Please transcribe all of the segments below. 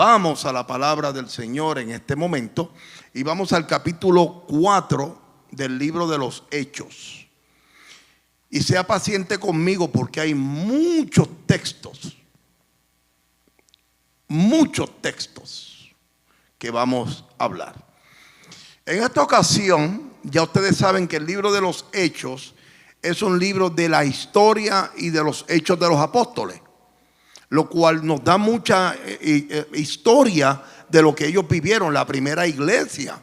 Vamos a la palabra del Señor en este momento y vamos al capítulo 4 del libro de los Hechos. Y sea paciente conmigo porque hay muchos textos que vamos a hablar. En esta ocasión, ya ustedes saben que el libro de los Hechos es un libro de la historia y de los hechos de los apóstoles, lo cual nos da mucha historia de lo que ellos vivieron. La primera iglesia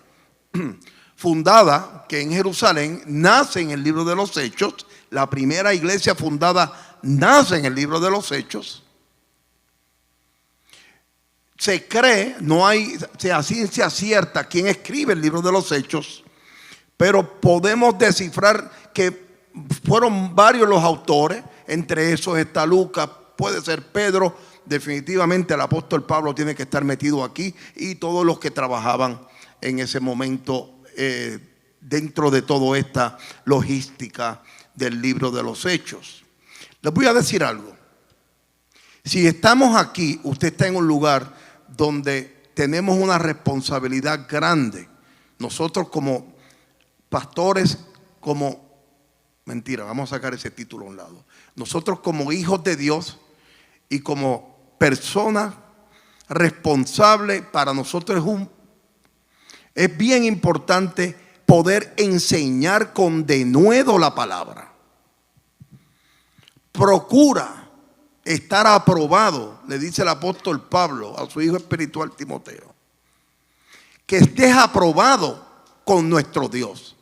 fundada, que en Jerusalén, nace en el libro de los Hechos. La primera iglesia fundada nace en el libro de los Hechos. Se cree, no hay a ciencia cierta quién escribe el libro de los Hechos, pero podemos descifrar que fueron varios los autores. Entre esos está Lucas, puede ser Pedro, definitivamente el apóstol Pablo tiene que estar metido aquí, y todos los que trabajaban en ese momento dentro de toda esta logística del libro de los Hechos. Les voy a decir algo. Si estamos aquí, usted está en un lugar donde tenemos una responsabilidad grande. Nosotros como pastores, vamos a sacar ese título a un lado. Nosotros como hijos de Dios y como personas responsables, para nosotros es bien importante poder enseñar con denuedo la palabra. Procura estar aprobado, le dice el apóstol Pablo a su hijo espiritual Timoteo, que estés aprobado con nuestro Dios,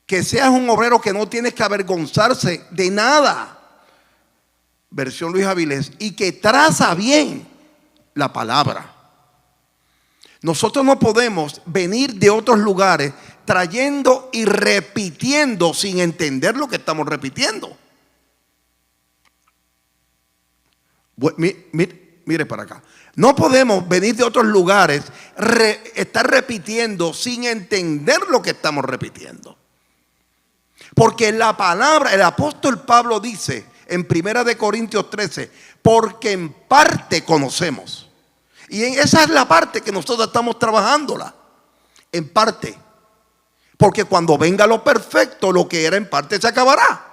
que seas un obrero que no tienes que avergonzarse de nada, versión Luis Avilés, y que traza bien la palabra. Nosotros no podemos venir de otros lugares trayendo y repitiendo sin entender lo que estamos repitiendo. Mire para acá. No podemos venir de otros lugares, estar repitiendo sin entender lo que estamos repitiendo. Porque la palabra, el apóstol Pablo dice en 1 Corintios 13, porque en parte conocemos. Y esa es la parte que nosotros estamos trabajándola. En parte. Porque cuando venga lo perfecto, lo que era en parte se acabará.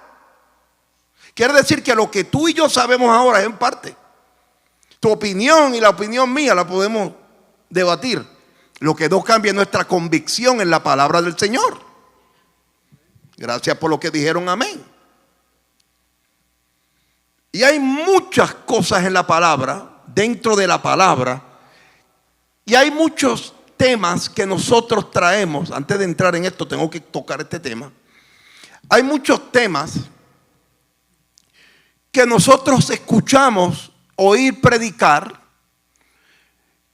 Quiere decir que lo que tú y yo sabemos ahora es en parte. Tu opinión y la opinión mía la podemos debatir. Lo que no cambia es nuestra convicción en la palabra del Señor. Gracias por lo que dijeron, amén. Y hay muchas cosas en la palabra, dentro de la palabra, y hay muchos temas que nosotros traemos. Antes de entrar en esto, tengo que tocar este tema. Hay muchos temas que nosotros escuchamos oír predicar,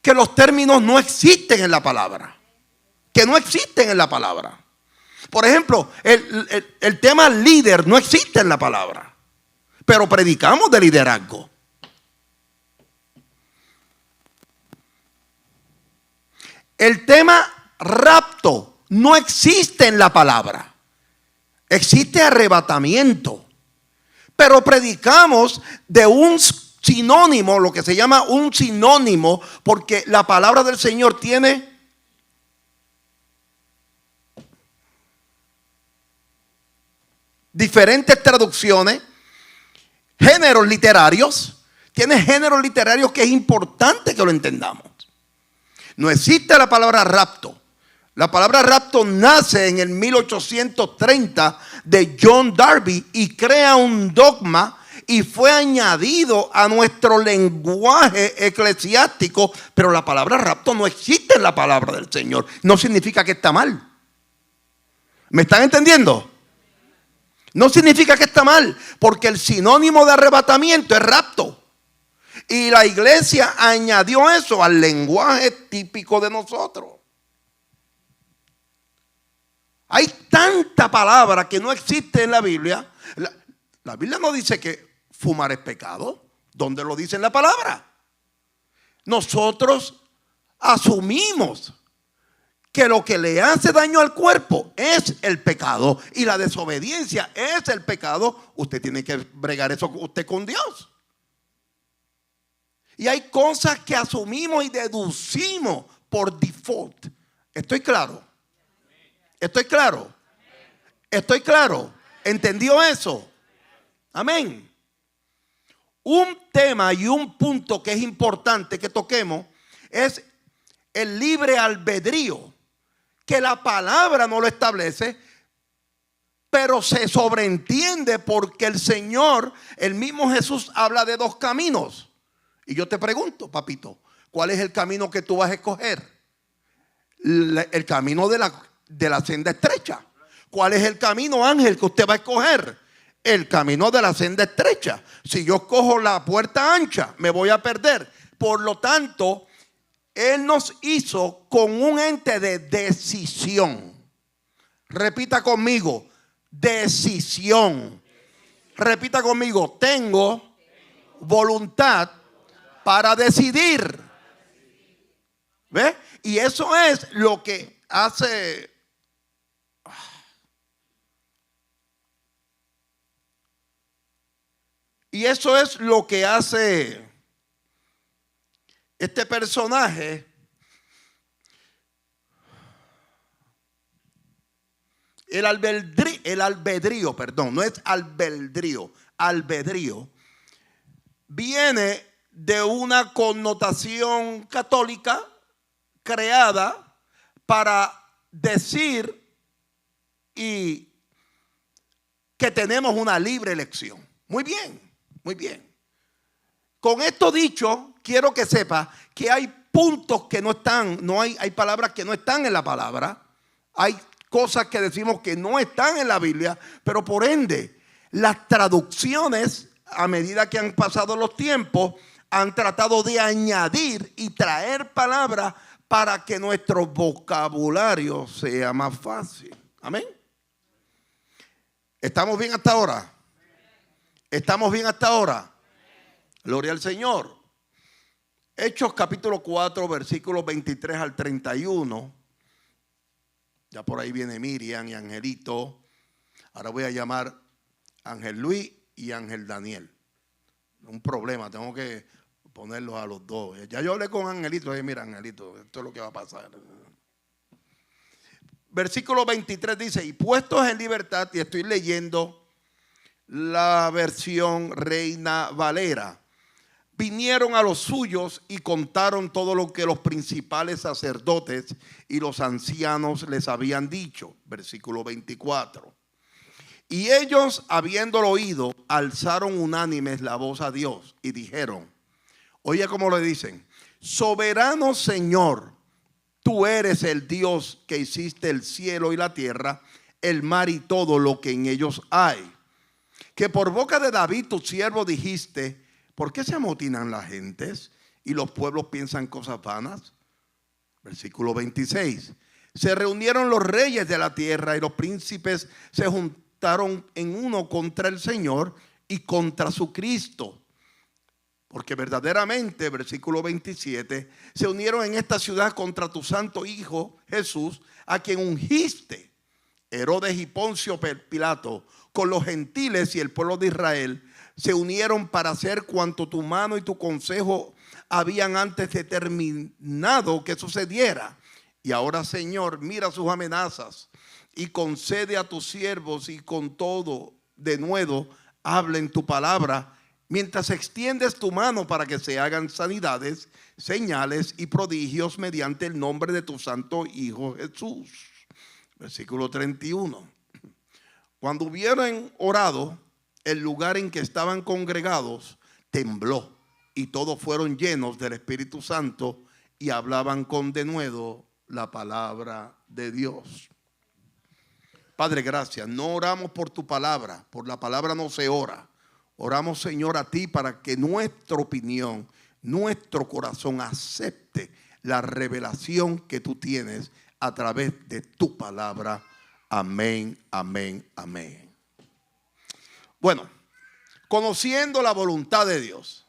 que los términos no existen en la palabra, que no existen en la palabra. Por ejemplo, el tema líder no existe en la palabra, pero predicamos de liderazgo. El tema rapto no existe en la palabra, existe arrebatamiento. Pero predicamos de un sinónimo, lo que se llama un sinónimo, porque la palabra del Señor tiene diferentes traducciones, géneros literarios. Tiene géneros literarios que es importante que lo entendamos. No existe la palabra rapto. La palabra rapto nace en el 1830 de John Darby y crea un dogma y fue añadido a nuestro lenguaje eclesiástico. Pero la palabra rapto no existe en la palabra del Señor. No significa que está mal. ¿Me están entendiendo? No significa que está mal, porque el sinónimo de arrebatamiento es rapto. Y la iglesia añadió eso al lenguaje típico de nosotros. Hay tanta palabra que no existe en la Biblia. La Biblia no dice que fumar es pecado. ¿Dónde lo dice en la palabra? Nosotros asumimos que lo que le hace daño al cuerpo es el pecado y la desobediencia es el pecado. Usted tiene que bregar eso usted con Dios. Y hay cosas que asumimos y deducimos por default. ¿Estoy claro? ¿Estoy claro? ¿Estoy claro? ¿Entendió eso? Amén. Un tema y un punto que es importante que toquemos es el libre albedrío, que la palabra no lo establece, pero se sobreentiende porque el Señor, el mismo Jesús, habla de dos caminos. Y yo te pregunto, papito, ¿cuál es el camino que tú vas a escoger? El camino de la senda estrecha. ¿Cuál es el camino, Ángel, que usted va a escoger? El camino de la senda estrecha. Si yo escojo la puerta ancha, me voy a perder. Por lo tanto, Él nos hizo con un ente de decisión. Repita conmigo, decisión. Repita conmigo, tengo voluntad para decidir. ¿Ve? Y eso es lo que hace... Y eso es lo que hace este personaje. El albedrío, perdón, no es albedrío. Albedrío viene de una connotación católica creada para decir y que tenemos una libre elección. Muy bien, muy bien. Con esto dicho, quiero que sepa que hay puntos que no están, hay palabras que no están en la palabra, hay cosas que decimos que no están en la Biblia, pero por ende, las traducciones, a medida que han pasado los tiempos, han tratado de añadir y traer palabras para que nuestro vocabulario sea más fácil. Amén. ¿Estamos bien hasta ahora? ¿Estamos bien hasta ahora? Gloria al Señor. Hechos capítulo 4, versículos 23 al 31. Ya por ahí viene Miriam y Angelito. Ahora voy a llamar Ángel Luis y Ángel Daniel. Un problema, tengo que ponerlos a los dos. Ya yo hablé con Angelito. Mira, Angelito, esto es lo que va a pasar. Versículo 23 dice: y puestos en libertad, y estoy leyendo la versión Reina Valera, vinieron a los suyos y contaron todo lo que los principales sacerdotes y los ancianos les habían dicho. Versículo 24. Y ellos, habiéndolo oído, alzaron unánimes la voz a Dios y dijeron, oye cómo le dicen: soberano Señor, tú eres el Dios que hiciste el cielo y la tierra, el mar y todo lo que en ellos hay. Que por boca de David tu siervo dijiste, ¿por qué se amotinan las gentes y los pueblos piensan cosas vanas? Versículo 26. Se reunieron los reyes de la tierra y los príncipes se juntaron en uno contra el Señor y contra su Cristo. Porque verdaderamente, versículo 27, se unieron en esta ciudad contra tu santo Hijo Jesús, a quien ungiste. Herodes y Poncio Pilato, con los gentiles y el pueblo de Israel, se unieron para hacer cuanto tu mano y tu consejo habían antes determinado que sucediera. Y ahora, Señor, mira sus amenazas y concede a tus siervos y con todo de nuevo hablen tu palabra, mientras extiendes tu mano para que se hagan sanidades, señales y prodigios mediante el nombre de tu santo Hijo Jesús. Versículo 31. Cuando hubieron orado, el lugar en que estaban congregados tembló y todos fueron llenos del Espíritu Santo y hablaban con denuedo la palabra de Dios. Padre, gracias. No oramos por tu palabra, por la palabra no se ora. Oramos, Señor, a ti para que nuestra opinión, nuestro corazón acepte la revelación que tú tienes a través de tu palabra. Amén, amén, amén. Bueno, conociendo la voluntad de Dios.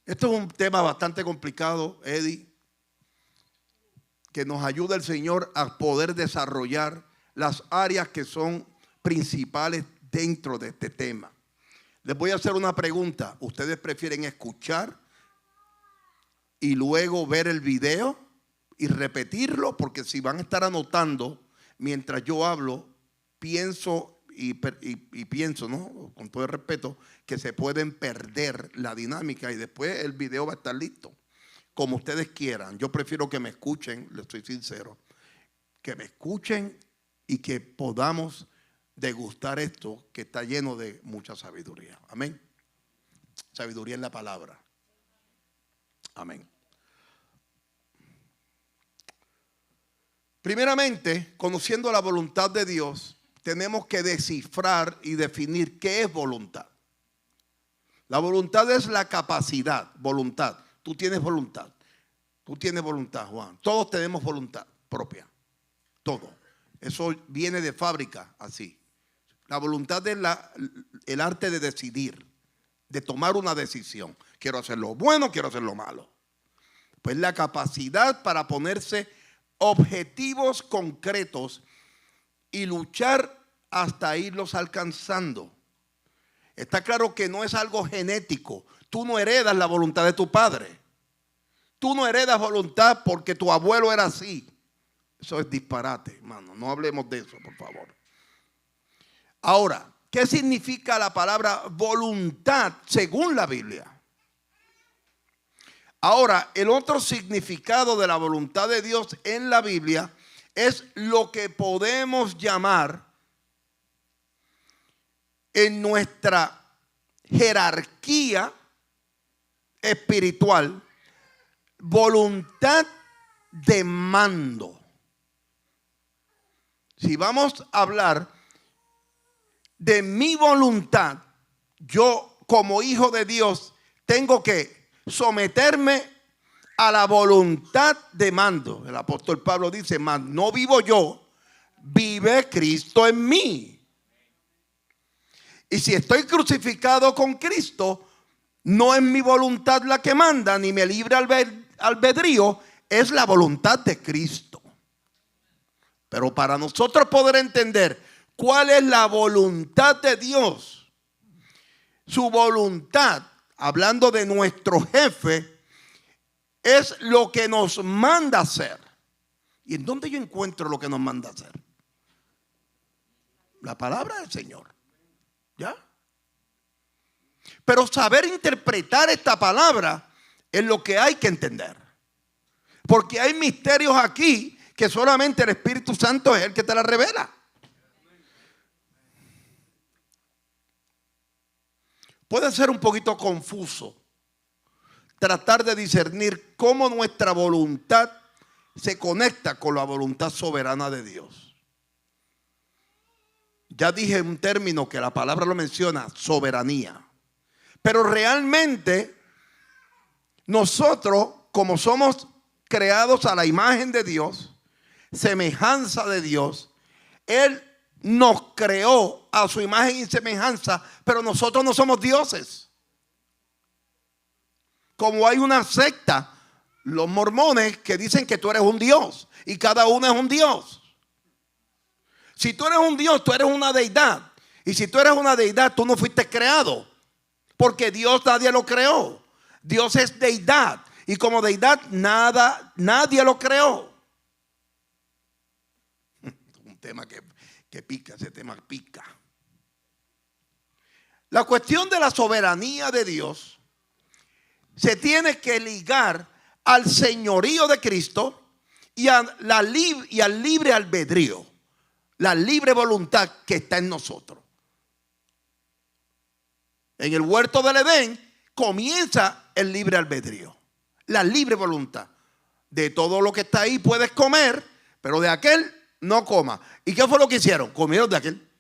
Esto es un tema bastante complicado, Eddie, que nos ayuda el Señor a poder desarrollar las áreas que son principales dentro de este tema. Les voy a hacer una pregunta. ¿Ustedes prefieren escuchar y luego ver el video y repetirlo? Porque si van a estar anotando mientras yo hablo, pienso y pienso, ¿no?, con todo el respeto, que se pueden perder la dinámica y después el video va a estar listo. Como ustedes quieran. Yo prefiero que me escuchen, les soy sincero, que me escuchen y que podamos degustar esto que está lleno de mucha sabiduría. Amén. Sabiduría en la palabra. Amén. Primeramente, conociendo la voluntad de Dios, tenemos que descifrar y definir qué es voluntad. La voluntad es la capacidad, voluntad. Tú tienes voluntad. Tú tienes voluntad, Juan. Todos tenemos voluntad propia. Todo. Eso viene de fábrica, así. La voluntad es el arte de decidir, de tomar una decisión. Quiero hacer lo bueno, quiero hacer lo malo. Pues la capacidad para ponerse objetivos concretos y luchar hasta irlos alcanzando. Está claro que no es algo genético. Tú no heredas la voluntad de tu padre. Tú no heredas voluntad porque tu abuelo era así. Eso es disparate, hermano. No hablemos de eso, por favor. Ahora, ¿qué significa la palabra voluntad según la Biblia? Ahora, el otro significado de la voluntad de Dios en la Biblia es lo que podemos llamar en nuestra jerarquía espiritual voluntad de mando. Si vamos a hablar de mi voluntad, yo como hijo de Dios tengo que someterme a la voluntad de mando. El apóstol Pablo dice: mas no vivo yo, vive Cristo en mí. Y si estoy crucificado con Cristo, no es mi voluntad la que manda, ni mi libre albedrío, es la voluntad de Cristo. Pero para nosotros poder entender cuál es la voluntad de Dios, su voluntad, hablando de nuestro jefe, es lo que nos manda hacer. ¿Y en dónde yo encuentro lo que nos manda hacer? La palabra del Señor. ¿Ya? Pero saber interpretar esta palabra es lo que hay que entender. Porque hay misterios aquí que solamente el Espíritu Santo es el que te la revela. Puede ser un poquito confuso tratar de discernir cómo nuestra voluntad se conecta con la voluntad soberana de Dios. Ya dije un término que la palabra lo menciona: soberanía. Pero realmente nosotros, como somos creados a la imagen de Dios, semejanza de Dios, Él nos creó a su imagen y semejanza, pero nosotros no somos dioses. Como hay una secta, los mormones, que dicen que tú eres un dios y cada uno es un dios. Si tú eres un dios, tú eres una deidad. Y si tú eres una deidad, tú no fuiste creado. Porque Dios nadie lo creó. Dios es deidad. Y como deidad nadie lo creó. Un tema que pica, ese tema pica. La cuestión de la soberanía de Dios se tiene que ligar al señorío de Cristo y al libre albedrío. La libre voluntad que está en nosotros. En el huerto del Edén comienza el libre albedrío. La libre voluntad. De todo lo que está ahí puedes comer, pero de aquel no coma. ¿Y qué fue lo que hicieron? Comieron de aquel.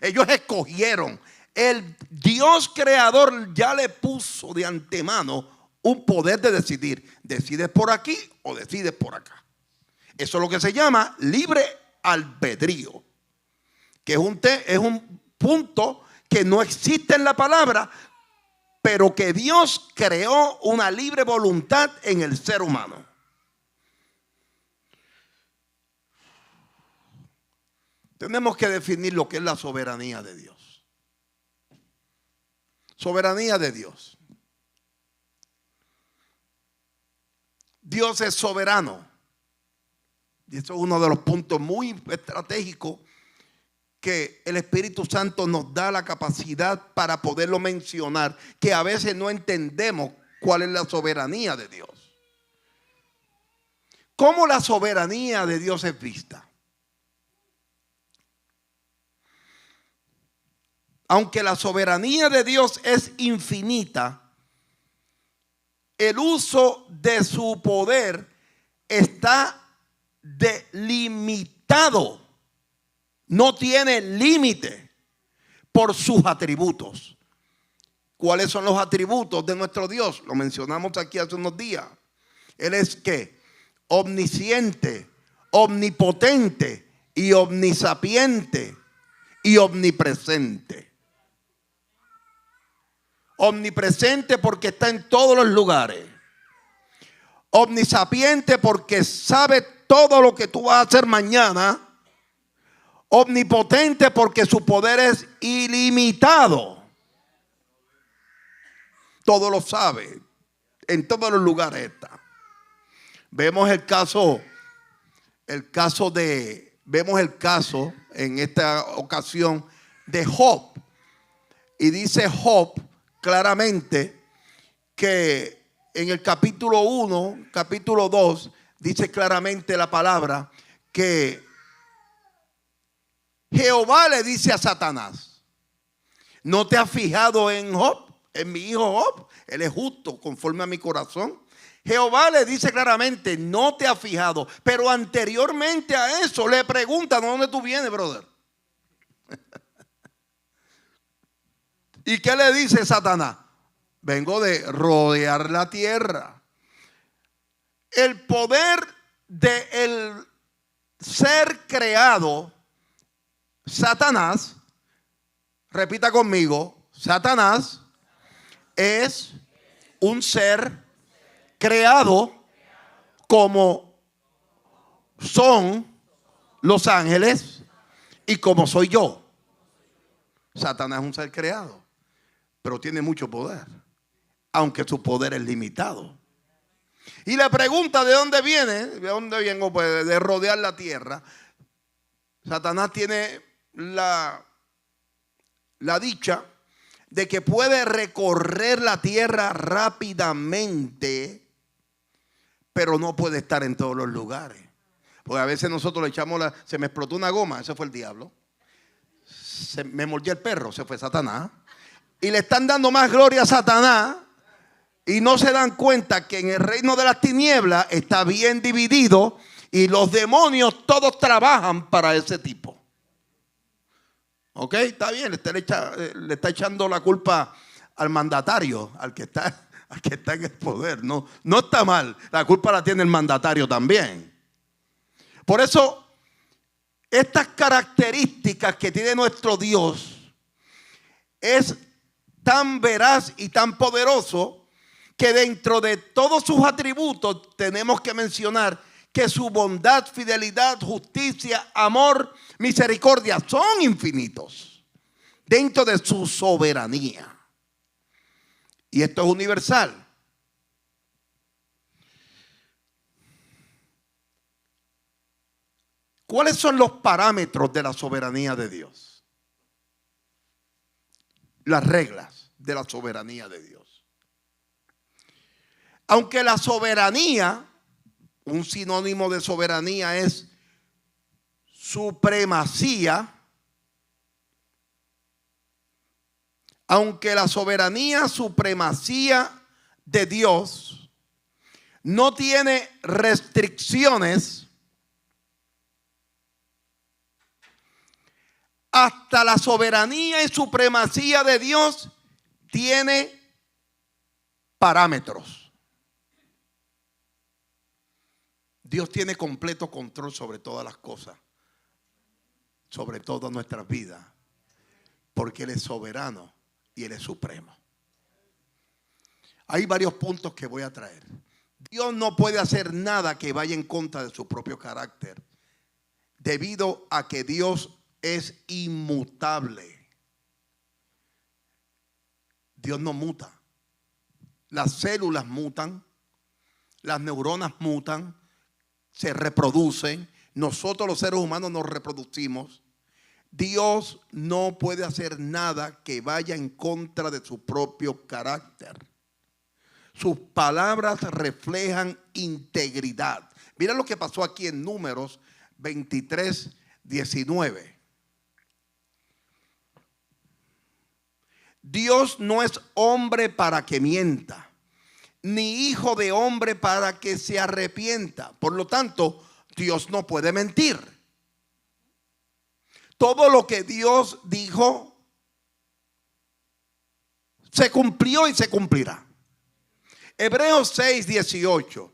Ellos escogieron. El Dios creador ya le puso de antemano un poder de decidir. Decides por aquí o decides por acá. Eso es lo que se llama libre albedrío, que es un punto que no existe en la palabra, pero que Dios creó una libre voluntad en el ser humano. Tenemos que definir lo que es la soberanía de Dios. Soberanía de Dios. Dios es soberano. Y eso es uno de los puntos muy estratégicos que el Espíritu Santo nos da la capacidad para poderlo mencionar, que a veces no entendemos cuál es la soberanía de Dios. ¿Cómo la soberanía de Dios es vista? Aunque la soberanía de Dios es infinita, el uso de su poder está delimitado. No tiene límite por sus atributos. ¿Cuáles son los atributos de nuestro Dios? Lo mencionamos aquí hace unos días. Él es ¿qué? Omnisciente, omnipotente y omnisapiente y omnipresente. Omnipresente porque está en todos los lugares. Omnisapiente porque sabe todo lo que tú vas a hacer mañana. Omnipotente porque su poder es ilimitado. Todo lo sabe. En todos los lugares está. Vemos el caso en esta ocasión de Job. Y dice Job claramente que en el capítulo 1, capítulo 2, dice claramente la palabra que Jehová le dice a Satanás: ¿no te has fijado en Job, en mi hijo Job? Él es justo conforme a mi corazón. Jehová le dice claramente: no te has fijado. Pero anteriormente a eso le preguntan: ¿de dónde tú vienes, brother? ¿Y qué le dice Satanás? Vengo de rodear la tierra. El poder del ser creado, Satanás, repita conmigo, Satanás es un ser creado como son los ángeles y como soy yo. Satanás es un ser creado, pero tiene mucho poder, aunque su poder es limitado. Y le pregunta: ¿de dónde viene? ¿De dónde vengo? Pues de rodear la tierra. Satanás tiene la dicha de que puede recorrer la tierra rápidamente, pero no puede estar en todos los lugares. Porque a veces nosotros le echamos se me explotó una goma, ese fue el diablo. Se me mordió el perro, ese fue Satanás. Y le están dando más gloria a Satanás y no se dan cuenta que en el reino de las tinieblas está bien dividido y los demonios todos trabajan para ese tipo. Ok, está bien, le está echando la culpa al mandatario, al que está en el poder. No está mal, la culpa la tiene el mandatario también. Por eso, estas características que tiene nuestro Dios es tan veraz y tan poderoso que dentro de todos sus atributos tenemos que mencionar que su bondad, fidelidad, justicia, amor, misericordia son infinitos dentro de su soberanía. Y esto es universal. ¿Cuáles son los parámetros de la soberanía de Dios? Las reglas de la soberanía de Dios. Aunque la soberanía, un sinónimo de soberanía es supremacía. Aunque la soberanía, supremacía de Dios no tiene restricciones, hasta la soberanía y supremacía de Dios tiene parámetros. Dios tiene completo control sobre todas las cosas, sobre todas nuestras vidas, porque Él es soberano y Él es supremo. Hay varios puntos que voy a traer. Dios no puede hacer nada que vaya en contra de su propio carácter, debido a que Dios es inmutable. Dios no muta. Las células mutan, las neuronas mutan, se reproducen. Nosotros los seres humanos nos reproducimos. Dios no puede hacer nada que vaya en contra de su propio carácter. Sus palabras reflejan integridad. Mira lo que pasó aquí en Números 23, 19. Dios no es hombre para que mienta, ni hijo de hombre para que se arrepienta. Por lo tanto, Dios no puede mentir. Todo lo que Dios dijo se cumplió y se cumplirá. Hebreos 6, 18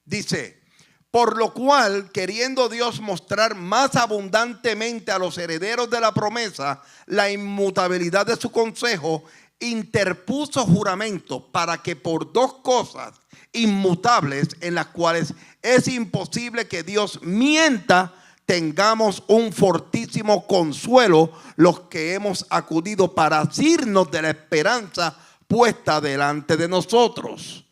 dice: por lo cual, queriendo Dios mostrar más abundantemente a los herederos de la promesa la inmutabilidad de su consejo, interpuso juramento para que por dos cosas inmutables en las cuales es imposible que Dios mienta, tengamos un fortísimo consuelo los que hemos acudido para asirnos de la esperanza puesta delante de nosotros.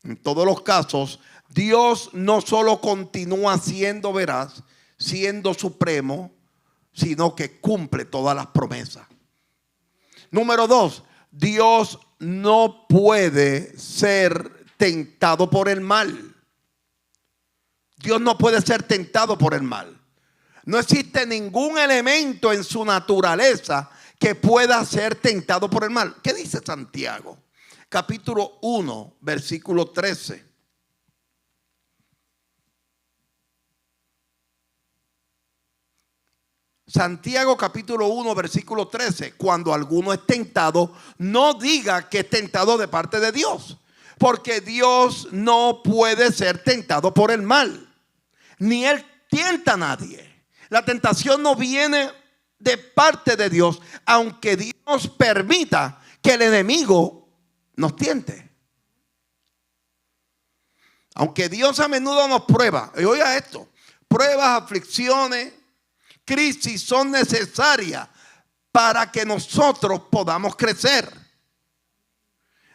En todos los casos, Dios no solo continúa siendo veraz, siendo supremo, sino que cumple todas las promesas. Número 2, Dios no puede ser tentado por el mal. Dios no puede ser tentado por el mal. No existe ningún elemento en su naturaleza que pueda ser tentado por el mal. ¿Qué dice Santiago? Capítulo 1, versículo 13. Santiago capítulo 1 versículo 13: cuando alguno es tentado, no diga que es tentado de parte de Dios, porque Dios no puede ser tentado por el mal, ni Él tienta a nadie. La tentación no viene de parte de Dios, aunque Dios permita que el enemigo nos tiente. Aunque Dios a menudo nos prueba, y oiga esto: pruebas, aflicciones, crisis son necesarias para que nosotros podamos crecer.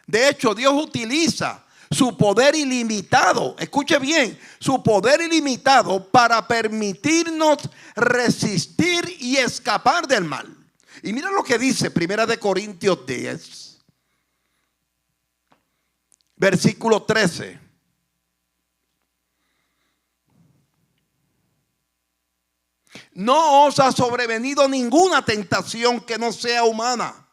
De hecho, Dios utiliza su poder ilimitado, escuche bien, su poder ilimitado para permitirnos resistir y escapar del mal. Y mira lo que dice 1 Corintios 10, versículo 13. No os ha sobrevenido ninguna tentación que no sea humana.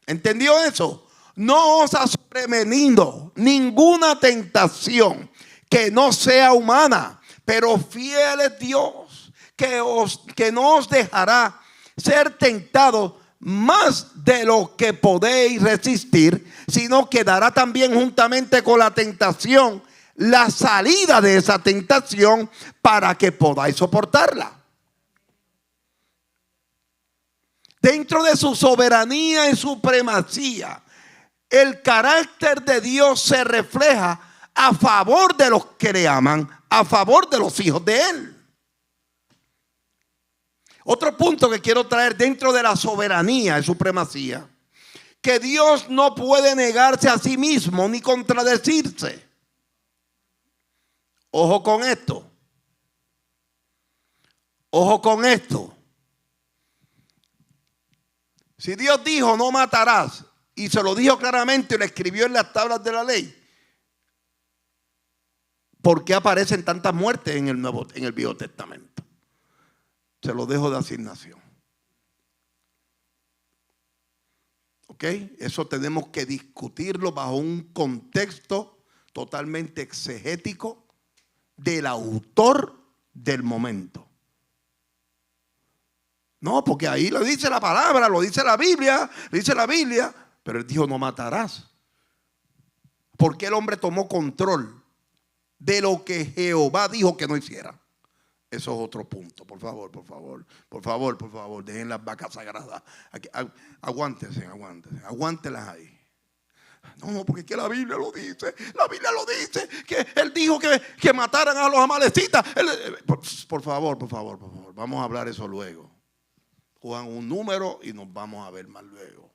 ¿Entendió eso? No os ha sobrevenido ninguna tentación que no sea humana, pero fiel es Dios, que no os dejará ser tentados más de lo que podéis resistir, sino que dará también juntamente con la tentación la salida de esa tentación para que podáis soportarla. Dentro de su soberanía y supremacía, el carácter de Dios se refleja a favor de los que le aman, a favor de los hijos de Él. Otro punto que quiero traer dentro de la soberanía y supremacía: que Dios no puede negarse a sí mismo ni contradecirse. Ojo con esto. Ojo con esto. Si Dios dijo no matarás, y se lo dijo claramente y lo escribió en las tablas de la ley, ¿por qué aparecen tantas muertes en el Viejo Testamento? Se lo dejo de asignación. ¿Ok? Eso tenemos que discutirlo bajo un contexto totalmente exegético del autor del momento. No, porque ahí lo dice la palabra, lo dice la Biblia, pero Él dijo no matarás. Porque el hombre tomó control de lo que Jehová dijo que no hiciera. Eso es otro punto. Por favor, dejen las vacas sagradas. Aquí, aguántenlas ahí. No, porque es que la Biblia lo dice. La Biblia lo dice, que Él dijo que mataran a los amalecitas. Por favor, vamos a hablar eso luego. Juegan un número y nos vamos a ver más luego.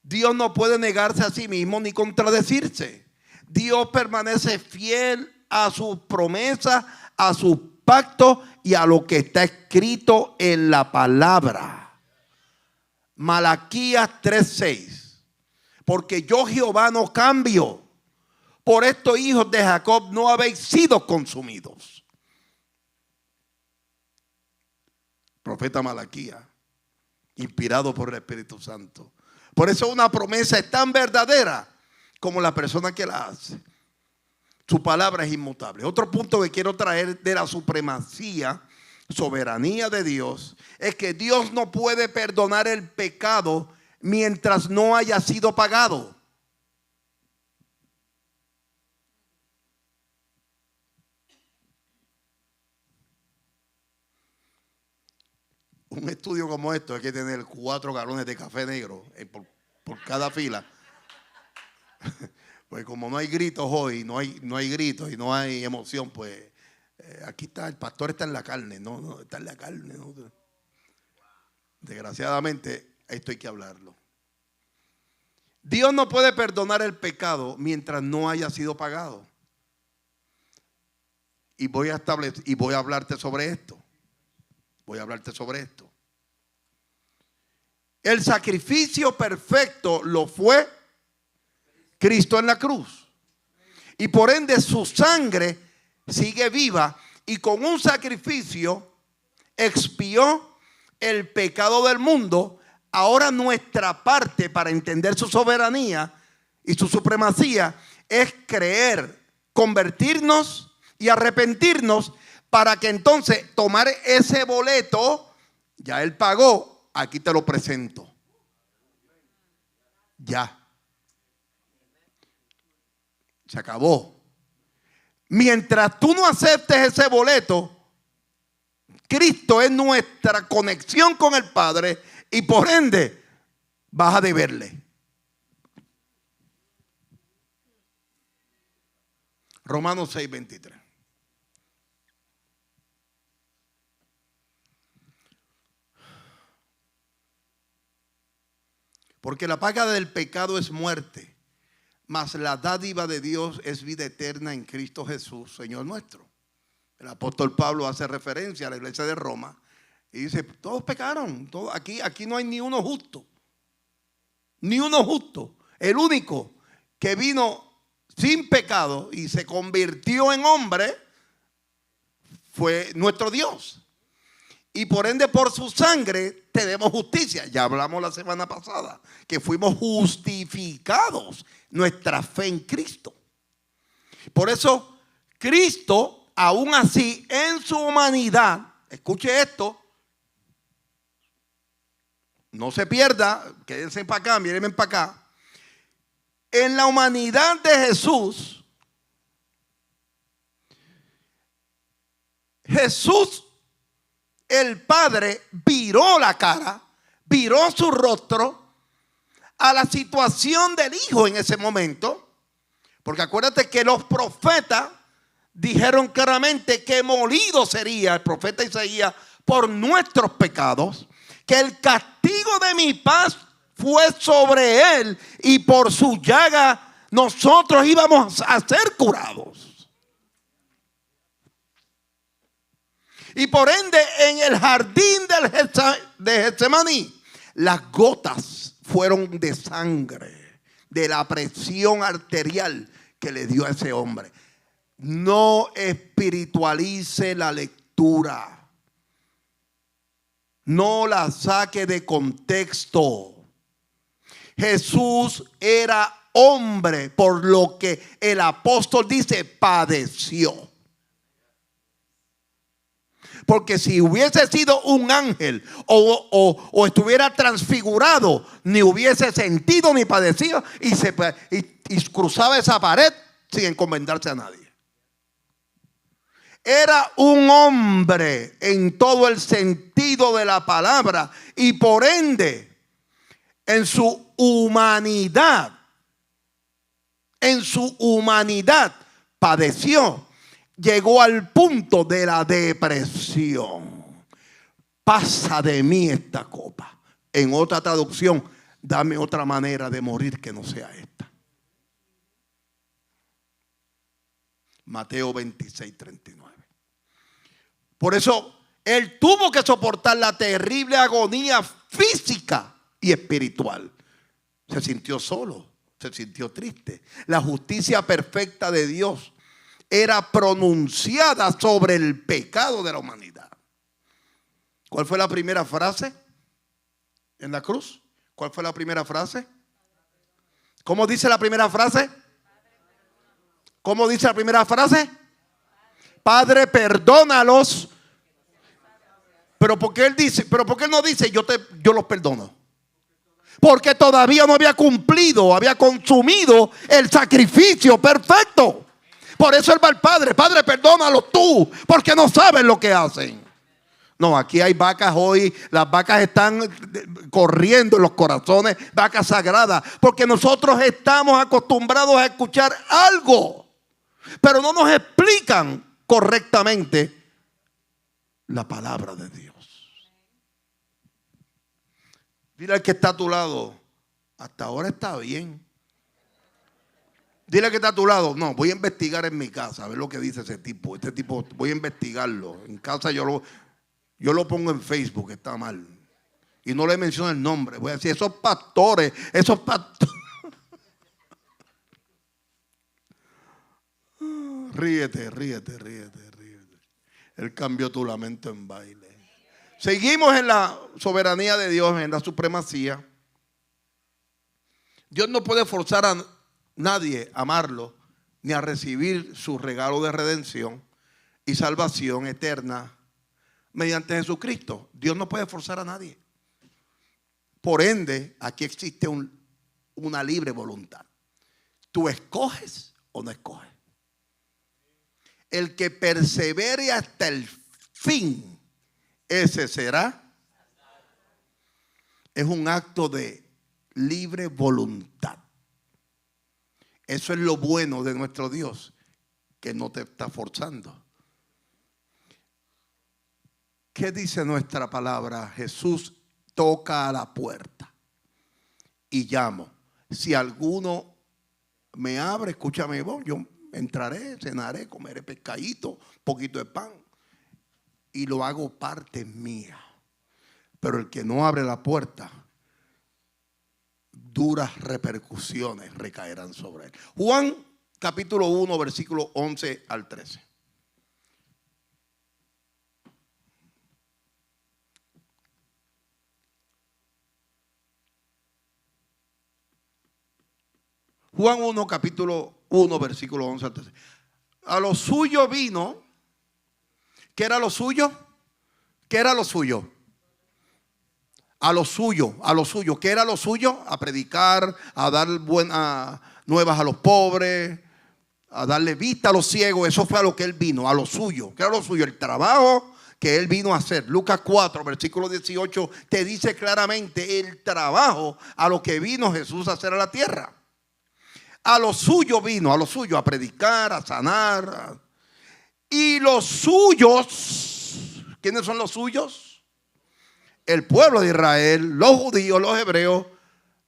Dios no puede negarse a sí mismo ni contradecirse. Dios permanece fiel a sus promesas, a sus pactos y a lo que está escrito en la palabra. Malaquías 3:6. Porque yo, Jehová, no cambio. Por esto, hijos de Jacob, no habéis sido consumidos. Profeta Malaquías, inspirado por el Espíritu Santo. Por eso una promesa es tan verdadera como la persona que la hace. Su palabra es inmutable. Otro punto que quiero traer de la supremacía, soberanía de Dios, es que Dios no puede perdonar el pecado mientras no haya sido pagado. Un estudio como esto hay que tener 4 galones de café negro por cada fila. Pues como no hay gritos hoy, no hay gritos y no hay emoción, pues aquí está, el pastor está en la carne, no está en la carne. No. Desgraciadamente, esto hay que hablarlo. Dios no puede perdonar el pecado mientras no haya sido pagado. Y voy a hablarte sobre esto. El sacrificio perfecto lo fue Cristo en la cruz. Y por ende su sangre sigue viva y con un sacrificio expió el pecado del mundo. Ahora nuestra parte para entender su soberanía y su supremacía es creer, convertirnos y arrepentirnos para que entonces tomar ese boleto, ya Él pagó, aquí te lo presento. Ya. Se acabó. Mientras tú no aceptes ese boleto, Cristo es nuestra conexión con el Padre y por ende vas a deberle. Romanos 6:23. Porque la paga del pecado es muerte, mas la dádiva de Dios es vida eterna en Cristo Jesús, Señor nuestro. El apóstol Pablo hace referencia a la iglesia de Roma y dice, todos pecaron, aquí no hay ni uno justo. Ni uno justo. El único que vino sin pecado y se convirtió en hombre fue nuestro Dios. Y por ende por su sangre tenemos justicia. Ya hablamos la semana pasada que fuimos justificados, nuestra fe en Cristo. Por eso Cristo, aún así en su humanidad, escuche esto, no se pierda, quédense para acá, mírenme para acá. En la humanidad de Jesús, el Padre viró la cara, viró su rostro a la situación del Hijo en ese momento. Porque acuérdate que los profetas dijeron claramente que molido sería el profeta Isaías por nuestros pecados, que el castigo de mi paz fue sobre él y por su llaga nosotros íbamos a ser curados. Y por ende en el jardín de Getsemaní las gotas fueron de sangre, de la presión arterial que le dio a ese hombre. No espiritualice la lectura. No la saque de contexto. Jesús era hombre, por lo que el apóstol dice, padeció. Porque si hubiese sido un ángel o estuviera transfigurado, ni hubiese sentido ni padecido y cruzaba esa pared sin encomendarse a nadie. Era un hombre en todo el sentido de la palabra y por ende en su humanidad padeció. Llegó al punto de la depresión. Pasa de mí esta copa. En otra traducción, dame otra manera de morir que no sea esta. Mateo 26:39. Por eso él tuvo que soportar la terrible agonía física y espiritual. Se sintió solo, se sintió triste. La justicia perfecta de Dios era pronunciada sobre el pecado de la humanidad. ¿Cuál fue la primera frase en la cruz? ¿Cuál fue la primera frase? ¿Cómo dice la primera frase? ¿Cómo dice la primera frase? Padre, perdónalos. Pero ¿por qué él dice? Pero ¿por qué él no dice yo los perdono? Porque todavía no había cumplido, había consumido el sacrificio perfecto. Por eso él va al Padre. Padre, perdónalos tú, porque no saben lo que hacen. No, aquí hay vacas hoy. Las vacas están corriendo en los corazones, vacas sagradas, porque nosotros estamos acostumbrados a escuchar algo, pero no nos explican correctamente la palabra de Dios. Dile al que está a tu lado, hasta ahora está bien. Dile al que está a tu lado, no, voy a investigar en mi casa, a ver lo que dice ese tipo. Este tipo, voy a investigarlo. En casa yo lo pongo en Facebook, está mal. Y no le menciono el nombre. Voy a decir, esos pastores. Ríete. Él cambió tu lamento en baile. Seguimos en la soberanía de Dios, en la supremacía. Dios no puede forzar a nadie a amarlo, ni a recibir su regalo de redención y salvación eterna mediante Jesucristo. Dios no puede forzar a nadie. Por ende, aquí existe una libre voluntad. Tú escoges o no escoges. El que persevere hasta el fin, ese será. Es un acto de libre voluntad. Eso es lo bueno de nuestro Dios, que no te está forzando. ¿Qué dice nuestra palabra? Jesús toca a la puerta y llamo. Si alguno me abre, escúchame mi voz, yo entraré, cenaré, comeré pescadito, un poquito de pan y lo hago parte mía. Pero el que no abre la puerta, duras repercusiones recaerán sobre él. Juan capítulo 1, versículo 11 al 13. Juan 1, capítulo 1, versículo 11 al 13. A lo suyo vino. ¿Qué era lo suyo? ¿Qué era lo suyo? A lo suyo. ¿Qué era lo suyo? A predicar, a dar buenas nuevas a los pobres, a darle vista a los ciegos. Eso fue a lo que él vino, a lo suyo. ¿Qué era lo suyo? El trabajo que él vino a hacer. Lucas 4, versículo 18, te dice claramente el trabajo a lo que vino Jesús a hacer a la tierra. A lo suyo vino, a predicar, a sanar. Y los suyos, ¿quiénes son los suyos? El pueblo de Israel, los judíos, los hebreos,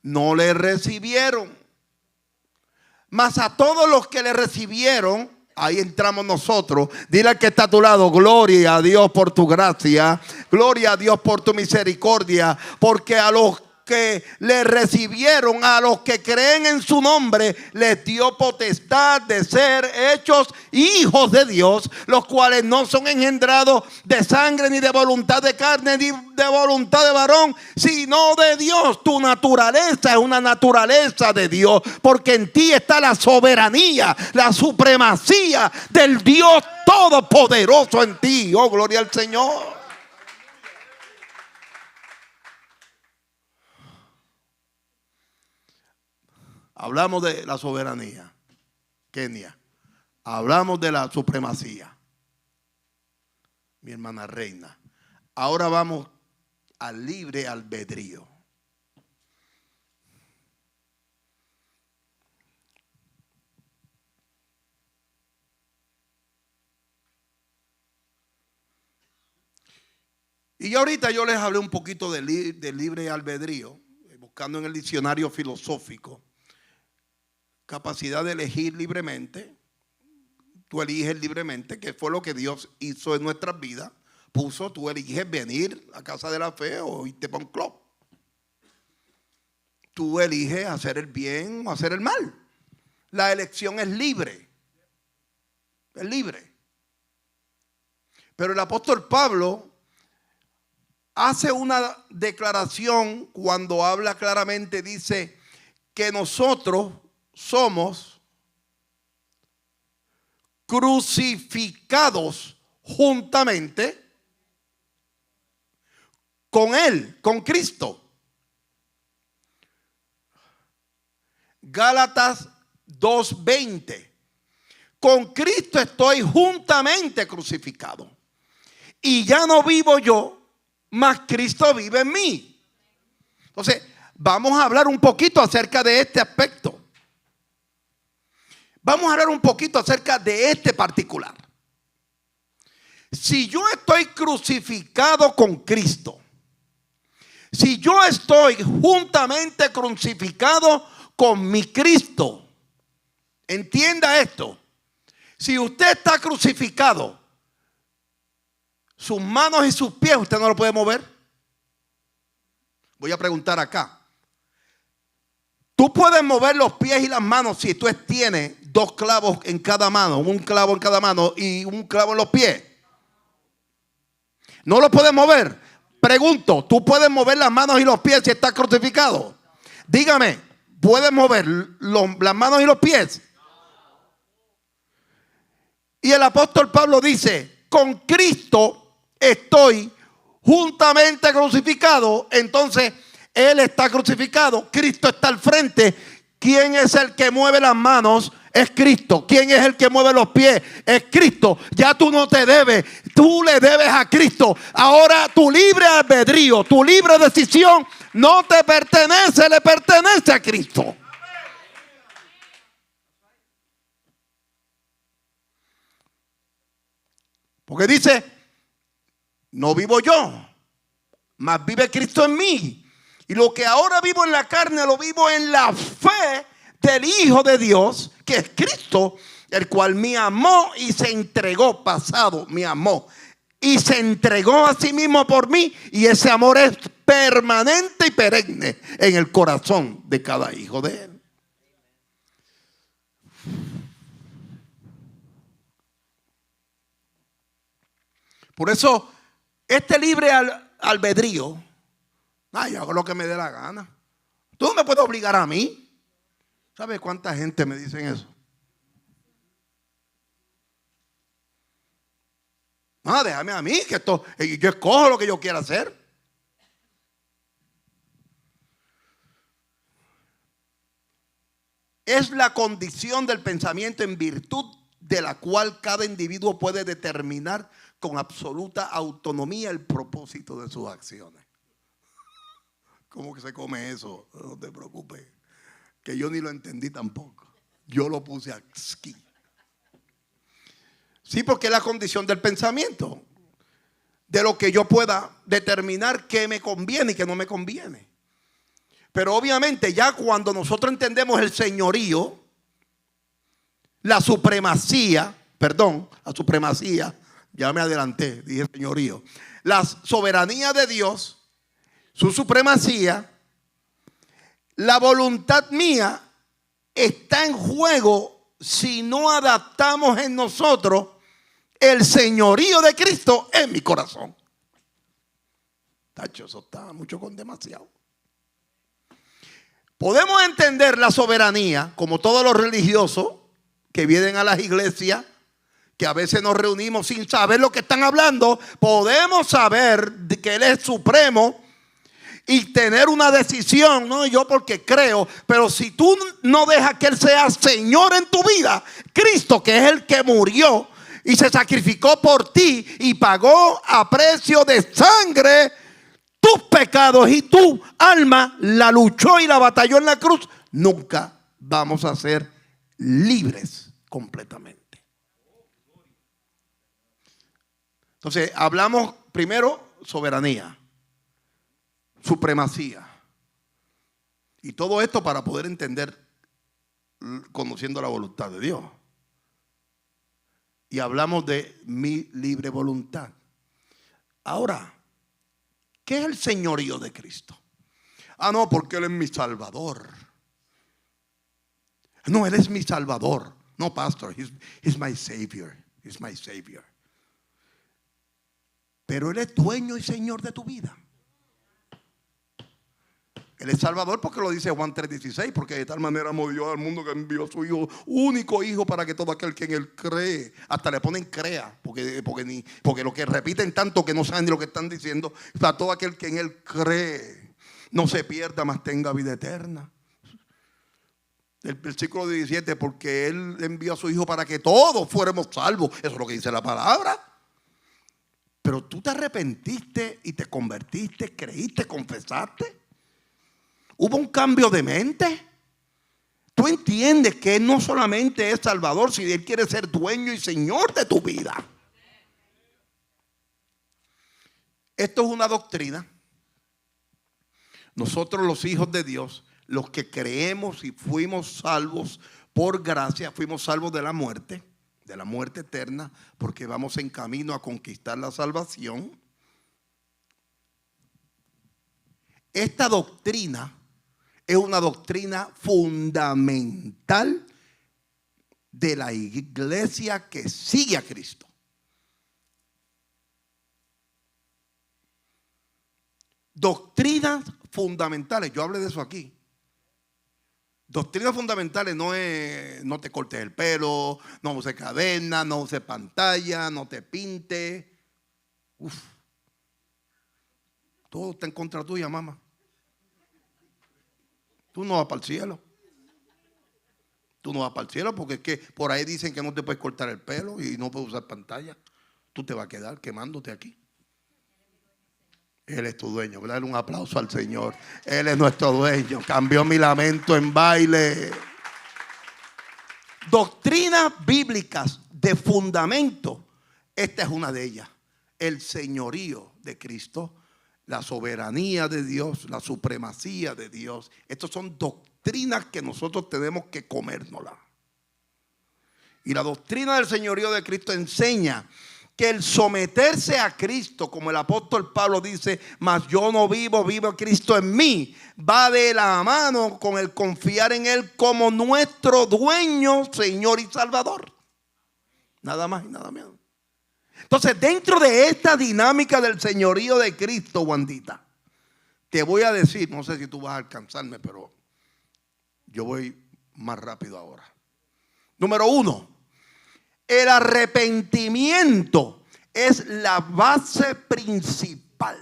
no le recibieron. Mas a todos los que le recibieron, ahí entramos nosotros. Dile al que está a tu lado, gloria a Dios por tu gracia, gloria a Dios por tu misericordia, porque a los que le recibieron, a los que creen en su nombre, les dio potestad de ser hechos hijos de Dios, los cuales no son engendrados de sangre, ni de voluntad de carne, ni de voluntad de varón, sino de Dios. Tu naturaleza es una naturaleza de Dios, porque en ti está la soberanía, la supremacía del Dios todopoderoso en ti. Oh, gloria al Señor. Hablamos de la soberanía, Kenia. Hablamos de la supremacía, mi hermana reina. Ahora vamos al libre albedrío. Y ahorita yo les hablé un poquito del libre albedrío. buscando en el diccionario filosófico, capacidad de elegir libremente. Tú eliges libremente, que fue lo que Dios hizo en nuestras vidas. Tú eliges venir a casa de la fe o irte para un club. Tú eliges hacer el bien o hacer el mal. La elección es libre. Es libre. Pero el apóstol Pablo hace una declaración cuando habla claramente, dice que nosotros somos crucificados juntamente con Él, con Cristo. Gálatas 2:20. Con Cristo estoy juntamente crucificado. Y ya no vivo yo, mas Cristo vive en mí. Entonces, vamos a hablar un poquito acerca de este aspecto. Vamos a hablar un poquito acerca de este particular. Si yo estoy crucificado con Cristo, si yo estoy juntamente crucificado con mi Cristo, entienda esto. Si usted está crucificado, sus manos y sus pies, usted no lo puede mover. Voy a preguntar acá. Tú puedes mover los pies y las manos si tú tienes 2 clavos en cada mano, un clavo en cada mano y un clavo en los pies. No lo puedes mover. Pregunto, ¿tú puedes mover las manos y los pies si estás crucificado? Dígame, ¿puedes mover las manos y los pies? Y el apóstol Pablo dice, con Cristo estoy juntamente crucificado. Entonces, Él está crucificado, Cristo está al frente. ¿Quién es el que mueve las manos? Es Cristo. ¿Quién es el que mueve los pies? Es Cristo. Ya tú no te debes, tú le debes a Cristo. Ahora tu libre albedrío, tu libre decisión no te pertenece, le pertenece a Cristo. Porque dice, no vivo yo, mas vive Cristo en mí. Y lo que ahora vivo en la carne, lo vivo en la fe del Hijo de Dios, que es Cristo, el cual me amó y se entregó, pasado, me amó y se entregó a sí mismo por mí. Y ese amor es permanente y perenne en el corazón de cada hijo de Él. Por eso, este libre albedrío, yo hago lo que me dé la gana. Tú no me puedes obligar a mí. ¿Sabes cuánta gente me dicen eso? Déjame a mí, que yo escojo lo que yo quiera hacer. Es la condición del pensamiento en virtud de la cual cada individuo puede determinar con absoluta autonomía el propósito de sus acciones. ¿Cómo que se come eso? No te preocupes, que yo ni lo entendí tampoco. Yo lo puse aquí. Sí, porque es la condición del pensamiento, de lo que yo pueda determinar qué me conviene y qué no me conviene. Pero obviamente ya cuando nosotros entendemos el señorío, la supremacía, ya me adelanté, dije señorío, la soberanía de Dios, su supremacía, la voluntad mía está en juego si no adaptamos en nosotros el señorío de Cristo en mi corazón. Tacho, eso está mucho con demasiado. Podemos entender la soberanía como todos los religiosos que vienen a las iglesias, que a veces nos reunimos sin saber lo que están hablando. Podemos saber que Él es supremo y tener una decisión, no yo porque creo, pero si tú no dejas que Él sea Señor en tu vida, Cristo, que es el que murió y se sacrificó por ti y pagó a precio de sangre tus pecados, y tu alma la luchó y la batalló en la cruz, nunca vamos a ser libres completamente. Entonces hablamos primero soberanía, supremacía. Y todo esto para poder entender, conociendo la voluntad de Dios. Y hablamos de mi libre voluntad. Ahora, ¿qué es el señorío de Cristo? No, porque Él es mi Salvador. No, Él es mi Salvador. No, pastor, he's my Savior. He's my Savior. Pero Él es dueño y Señor de tu vida. Él es Salvador porque lo dice Juan 3:16, porque de tal manera amó Dios al mundo que envió a su Hijo, único Hijo, para que todo aquel que en Él cree, hasta le ponen crea, porque lo que repiten tanto que no saben ni lo que están diciendo, para todo aquel que en Él cree, no se pierda, mas tenga vida eterna. El versículo 17, porque Él envió a su Hijo para que todos fuéramos salvos. Eso es lo que dice la palabra. Pero tú te arrepentiste y te convertiste, creíste, confesaste. ¿Hubo un cambio de mente? Tú entiendes que Él no solamente es Salvador, sino Él quiere ser dueño y Señor de tu vida. Esto es una doctrina. Nosotros, los hijos de Dios, los que creemos y fuimos salvos por gracia, fuimos salvos de la muerte eterna, porque vamos en camino a conquistar la salvación. Esta doctrina es una doctrina fundamental de la iglesia que sigue a Cristo. Doctrinas fundamentales, yo hablé de eso aquí. Doctrinas fundamentales no es no te cortes el pelo, no uses cadena, no uses pantalla, no te pintes. Todo está en contra tuya, mamá. Tú no vas para el cielo. Tú no vas para el cielo porque es que por ahí dicen que no te puedes cortar el pelo y no puedes usar pantalla. Tú te vas a quedar quemándote aquí. Él es tu dueño. Dale un aplauso al Señor. Él es nuestro dueño. Cambió mi lamento en baile. Doctrinas bíblicas de fundamento. Esta es una de ellas. El señorío de Cristo. La soberanía de Dios, la supremacía de Dios. Estas son doctrinas que nosotros tenemos que comérnoslas. Y la doctrina del señorío de Cristo enseña que el someterse a Cristo, como el apóstol Pablo dice, mas yo no vivo, vive Cristo en mí, va de la mano con el confiar en Él como nuestro dueño, Señor y Salvador. Nada más y nada menos. Entonces, dentro de esta dinámica del señorío de Cristo, Wandita, te voy a decir, no sé si tú vas a alcanzarme, pero yo voy más rápido ahora. Número 1, el arrepentimiento es la base principal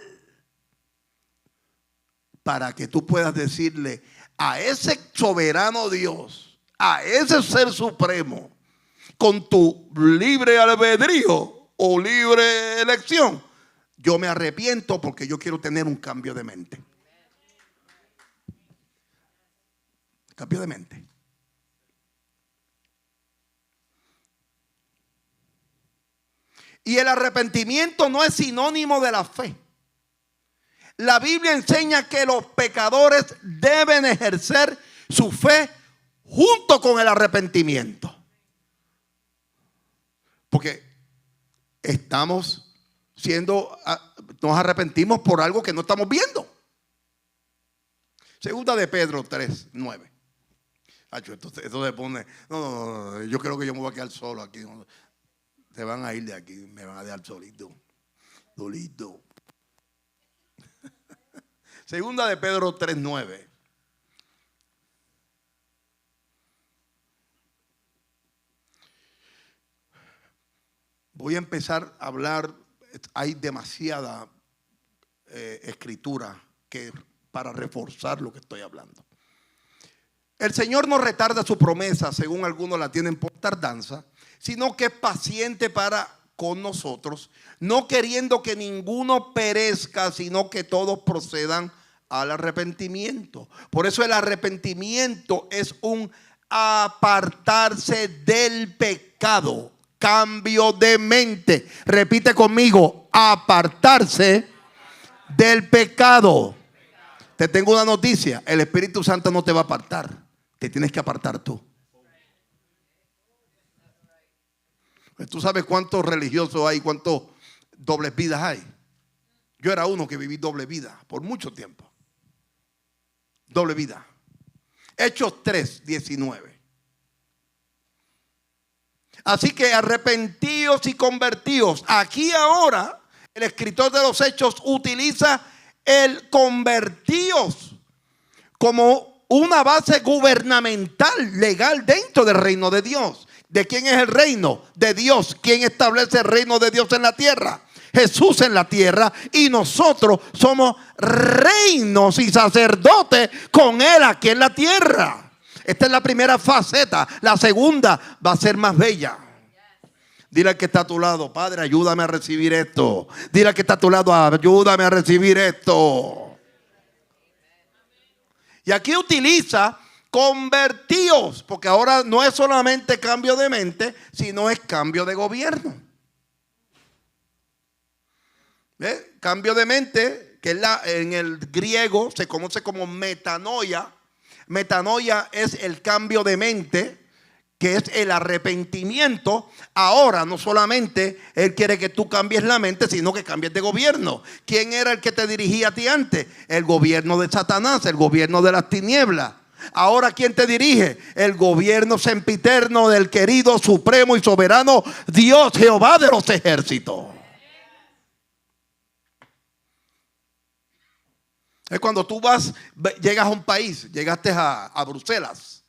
para que tú puedas decirle a ese soberano Dios, a ese ser supremo, con tu libre albedrío o libre elección, yo me arrepiento porque yo quiero tener un cambio de mente. Cambio de mente. Y el arrepentimiento no es sinónimo de la fe. La Biblia enseña que los pecadores deben ejercer su fe junto con el arrepentimiento. Porque nos arrepentimos por algo que no estamos viendo. Segunda de Pedro 3:9. Esto se pone, no, yo creo que yo me voy a quedar solo aquí. Se van a ir de aquí, me van a dejar solito. Segunda de Pedro 3:9. Voy a empezar a hablar, hay demasiada escritura para reforzar lo que estoy hablando. El Señor no retarda su promesa, según algunos la tienen por tardanza, sino que es paciente para con nosotros, no queriendo que ninguno perezca, sino que todos procedan al arrepentimiento. Por eso el arrepentimiento es un apartarse del pecado. Cambio de mente. Repite conmigo: apartarse del pecado. Te tengo una noticia: el Espíritu Santo no te va a apartar, te tienes que apartar tú. ¿Tú sabes cuántos religiosos hay, cuántos dobles vidas hay? Yo era uno que viví doble vida por mucho tiempo. Doble vida. Hechos 3:19. Así que arrepentíos y convertíos. Aquí ahora el escritor de los Hechos utiliza el convertíos como una base gubernamental, legal, dentro del reino de Dios. ¿De quién es el reino? De Dios. ¿Quién establece el reino de Dios en la tierra? Jesús en la tierra, y nosotros somos reinos y sacerdotes con Él aquí en la tierra. Esta es la primera faceta. La segunda va a ser más bella. Dile al que está a tu lado: Padre, ayúdame a recibir esto. Dile al que está a tu lado: ayúdame a recibir esto. Y aquí utiliza convertíos, porque ahora no es solamente cambio de mente, sino es cambio de gobierno. Cambio de mente, que en el griego se conoce como metanoia. Metanoia es el cambio de mente, que es el arrepentimiento. Ahora no solamente Él quiere que tú cambies la mente, sino que cambies de gobierno. ¿Quién era el que te dirigía a ti antes? El gobierno de Satanás, el gobierno de las tinieblas. Ahora, ¿quién te dirige? El gobierno sempiterno del querido, supremo y soberano Dios, Jehová de los ejércitos. Es cuando tú llegas a un país, llegaste a Bruselas,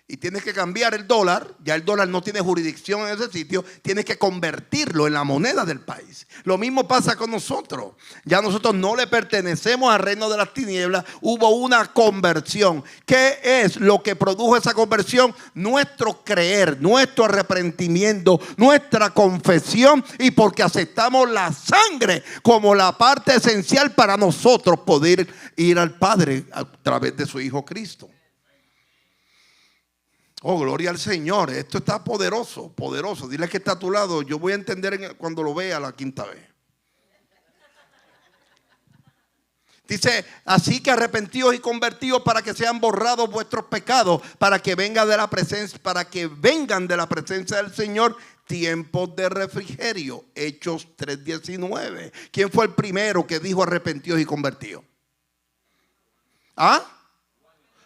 y tienes que cambiar el dólar. Ya el dólar no tiene jurisdicción en ese sitio, tienes que convertirlo en la moneda del país. Lo mismo pasa con nosotros. Ya nosotros no le pertenecemos al reino de las tinieblas. Hubo una conversión. ¿Qué es lo que produjo esa conversión? Nuestro creer, nuestro arrepentimiento, nuestra confesión, y porque aceptamos la sangre como la parte esencial para nosotros poder ir al Padre a través de su Hijo Cristo. Oh, gloria al Señor. Esto está poderoso, poderoso. Dile que está a tu lado: yo voy a entender cuando lo vea la quinta vez. Dice: así que arrepentíos y convertíos para que sean borrados vuestros pecados, para que vengan de la presencia del Señor tiempos de refrigerio. Hechos 3:19. ¿Quién fue el primero que dijo arrepentidos y convertidos?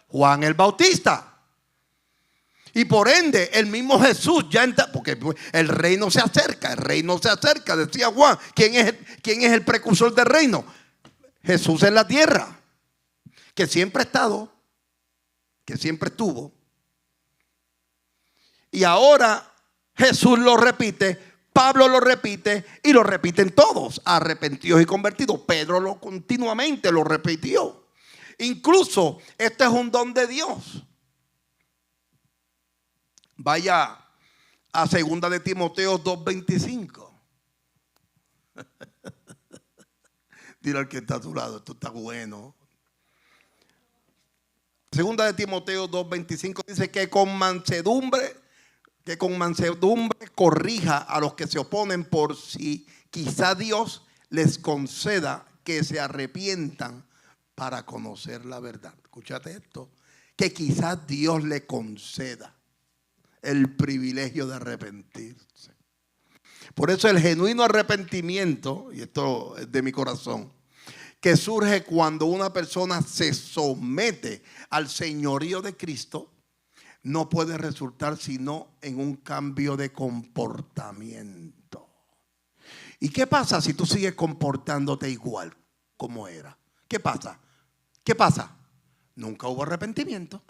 Juan el Bautista. Y por ende el mismo Jesús ya entra, porque el reino se acerca, decía Juan. ¿Quién es el precursor del reino? Jesús en la tierra, que siempre ha estado, que siempre estuvo. Y ahora Jesús lo repite, Pablo lo repite, y lo repiten todos: arrepentidos y convertidos. Pedro continuamente lo repitió. Incluso este es un don de Dios. Vaya a 2 de Timoteo 2:25. Dile al que está a tu lado: esto está bueno. 2 de Timoteo 2:25 dice que con mansedumbre corrija a los que se oponen, por si quizá Dios les conceda que se arrepientan para conocer la verdad. Escúchate esto: que quizás Dios le conceda el privilegio de arrepentirse. Por eso el genuino arrepentimiento, y esto es de mi corazón, que surge cuando una persona se somete al señorío de Cristo, no puede resultar sino en un cambio de comportamiento. ¿Y qué pasa si tú sigues comportándote igual como era? ¿Qué pasa? Nunca hubo arrepentimiento.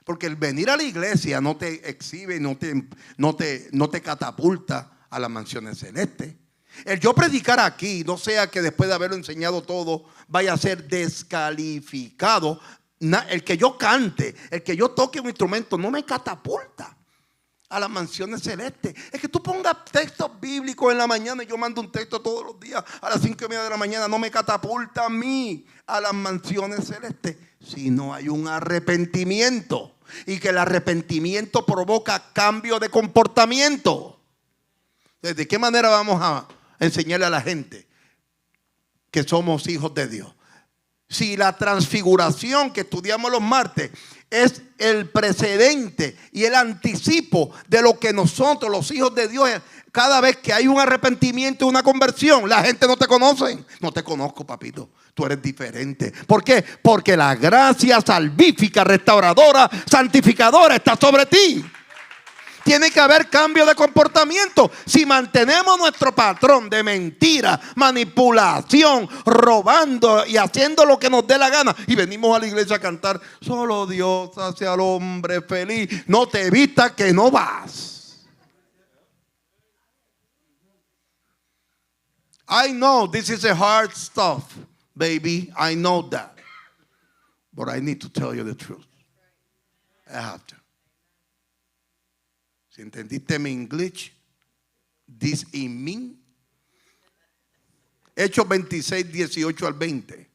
Porque el venir a la iglesia no te exhibe, no te catapulta a las mansiones celestes. El yo predicar aquí, no sea que después de haberlo enseñado todo vaya a ser descalificado. El que yo cante, el que yo toque un instrumento, no me catapulta a las mansiones celestes. Es que tú pongas textos bíblicos en la mañana, y yo mando un texto todos los días a las 5:30 de la mañana, no me catapulta a mí a las mansiones celestes, si no hay un arrepentimiento. Y que el arrepentimiento provoca cambio de comportamiento. ¿De qué manera vamos a enseñarle a la gente? que somos hijos de Dios. Si la transfiguración que estudiamos los martes es el precedente y el anticipo de lo que nosotros, los hijos de Dios, cada vez que hay un arrepentimiento, una conversión, la gente no te conoce. No te conozco, papito. Tú eres diferente. ¿Por qué? Porque la gracia salvífica, restauradora, santificadora está sobre ti. Tiene que haber cambio de comportamiento. Si mantenemos nuestro patrón de mentira, manipulación, robando y haciendo lo que nos dé la gana, y venimos a la iglesia a cantar, solo Dios hace al hombre feliz, no te vistas que no vas. I know this is a hard stuff, baby. I know that. But I need to tell you the truth. I have to. Si entendiste mi inglés, this in me. Hechos 26, 18 al 20.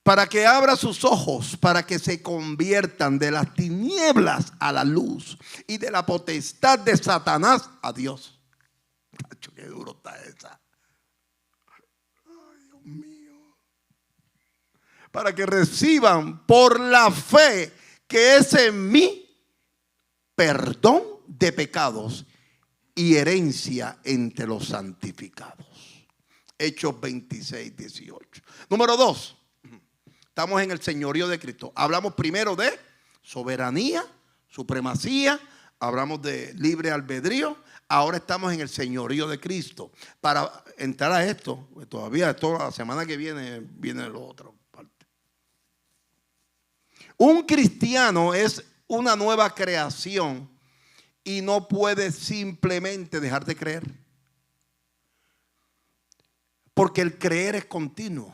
Para que abra sus ojos, para que se conviertan de las tinieblas a la luz y de la potestad de Satanás a Dios. Tacho, qué duro está esa. Ay, Dios mío. Para que reciban por la fe que es en mí perdón de pecados y herencia entre los santificados. Hechos 26, 18. Número 2. Estamos en el señorío de Cristo. Hablamos primero de soberanía, supremacía. Hablamos de libre albedrío. Ahora estamos en el señorío de Cristo. Para entrar a esto, pues todavía la semana que viene lo otro. Un cristiano es una nueva creación y no puede simplemente dejar de creer. Porque el creer es continuo.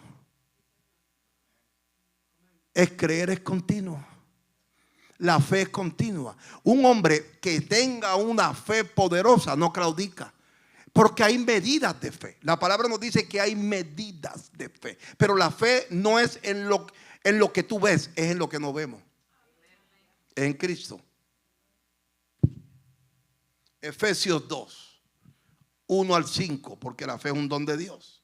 Creer es continuo. La fe es continua. Un hombre que tenga una fe poderosa no claudica. Porque hay medidas de fe. La palabra nos dice que hay medidas de fe. Pero la fe no es en lo que tú ves, es en lo que no vemos. Es en Cristo. Efesios 2, 1 al 5, porque la fe es un don de Dios.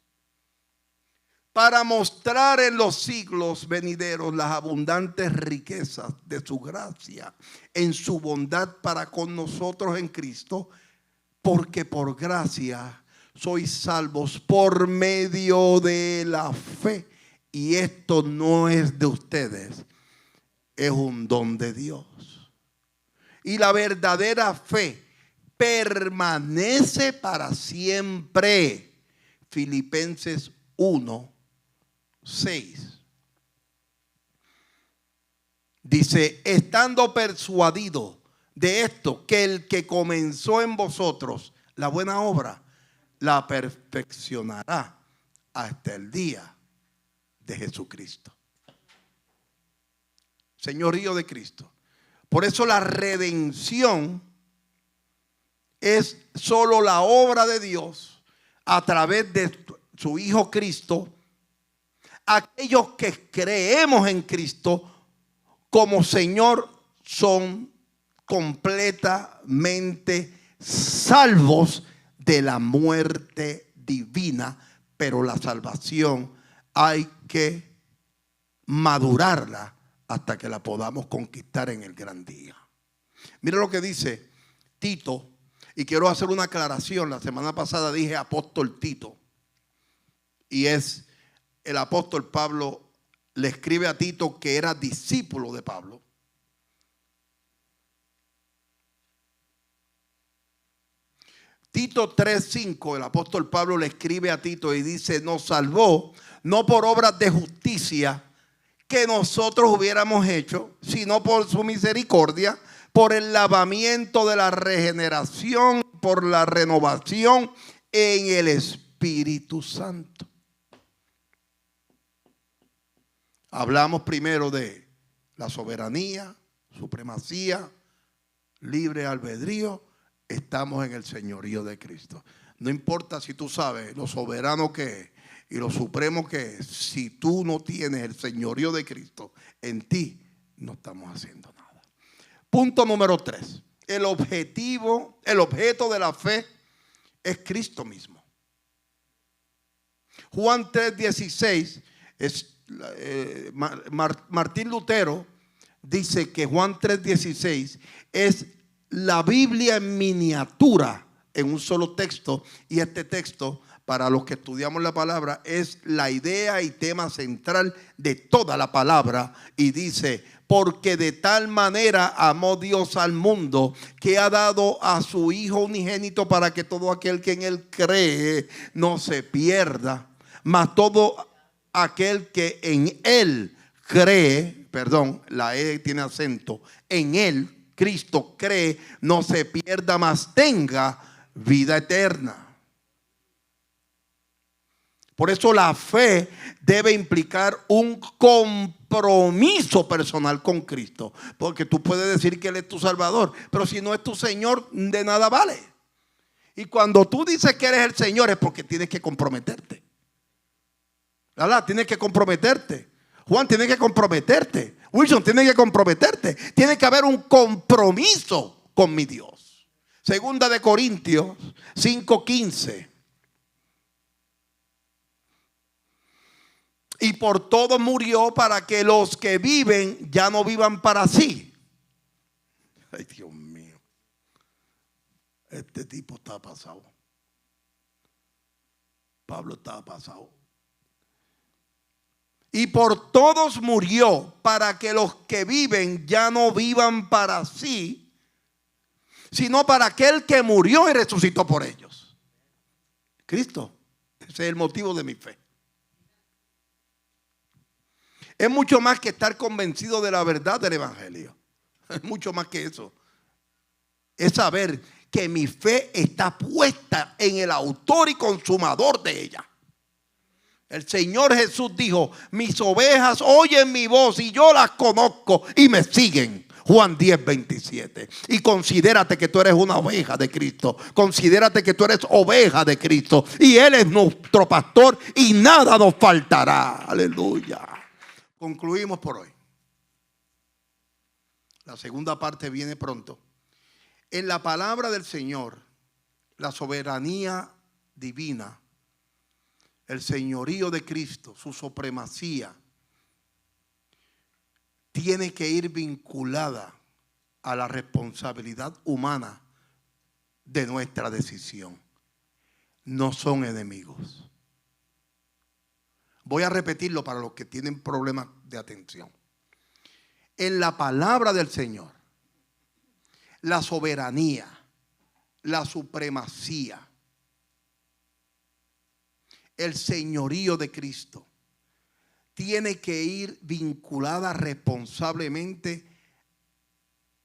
Para mostrar en los siglos venideros las abundantes riquezas de su gracia en su bondad para con nosotros en Cristo, porque por gracia sois salvos por medio de la fe. Y esto no es de ustedes, es un don de Dios. Y la verdadera fe permanece para siempre. Filipenses 1, 6. Dice, estando persuadido de esto, que el que comenzó en vosotros la buena obra, la perfeccionará hasta el día de Jesucristo. Señorío de Cristo. Por eso la redención es solo la obra de Dios a través de su Hijo Cristo. Aquellos que creemos en Cristo como Señor son completamente salvos de la muerte divina, pero la salvación hay que madurarla hasta que la podamos conquistar en el gran día. Mira lo que dice Tito, y quiero hacer una aclaración. La semana pasada dije apóstol Tito, y es el apóstol Pablo. Le escribe a Tito, que era discípulo de Pablo. Tito 3:5, el apóstol Pablo le escribe a Tito y dice, nos salvó no por obras de justicia que nosotros hubiéramos hecho, sino por su misericordia, por el lavamiento de la regeneración, por la renovación en el Espíritu Santo. Hablamos primero de la soberanía, supremacía, libre albedrío. Estamos en el señorío de Cristo. No importa si tú sabes lo soberano que es y lo supremo que es. Si tú no tienes el señorío de Cristo en ti, no estamos haciendo nada. Punto número 3. El objeto de la fe es Cristo mismo. Juan 3:16 es Martín Lutero dice que Juan 3:16 es la Biblia en miniatura en un solo texto, y este texto, para los que estudiamos la palabra, es la idea y tema central de toda la palabra, y dice: porque de tal manera amó Dios al mundo, que ha dado a su Hijo unigénito, para que todo aquel que en él cree no se pierda, mas todo aquel que en él cree, perdón, la E tiene acento, en él, Cristo cree, no se pierda, mas tenga vida eterna. Por eso la fe debe implicar un compromiso personal con Cristo. Porque tú puedes decir que Él es tu Salvador, pero si no es tu Señor, de nada vale. Y cuando tú dices que eres el Señor, es porque tienes que comprometerte. ¿Verdad? Tienes que comprometerte. Juan tiene que comprometerte. Wilson tiene que comprometerte. Tiene que haber un compromiso con mi Dios. Segunda de Corintios 5:15. Y por todo murió, para que los que viven ya no vivan para sí. Ay, Dios mío. Este tipo está pasado. Pablo estaba pasado. Y por todos murió, para que los que viven ya no vivan para sí, sino para aquel que murió y resucitó por ellos. Cristo. Ese es el motivo de mi fe. Es mucho más que estar convencido de la verdad del evangelio. Es mucho más que eso. Es saber que mi fe está puesta en el autor y consumador de ella. El Señor Jesús dijo: mis ovejas oyen mi voz y yo las conozco y me siguen. Juan 10:27. Y considérate que tú eres una oveja de Cristo. Considérate que tú eres oveja de Cristo. Y Él es nuestro pastor y nada nos faltará. Aleluya. Concluimos por hoy. La segunda parte viene pronto. En la palabra del Señor, la soberanía divina, el señorío de Cristo, su supremacía, tiene que ir vinculada a la responsabilidad humana de nuestra decisión. No son enemigos. Voy a repetirlo para los que tienen problemas de atención. En la palabra del Señor, la soberanía, la supremacía, el señorío de Cristo tiene que ir vinculada responsablemente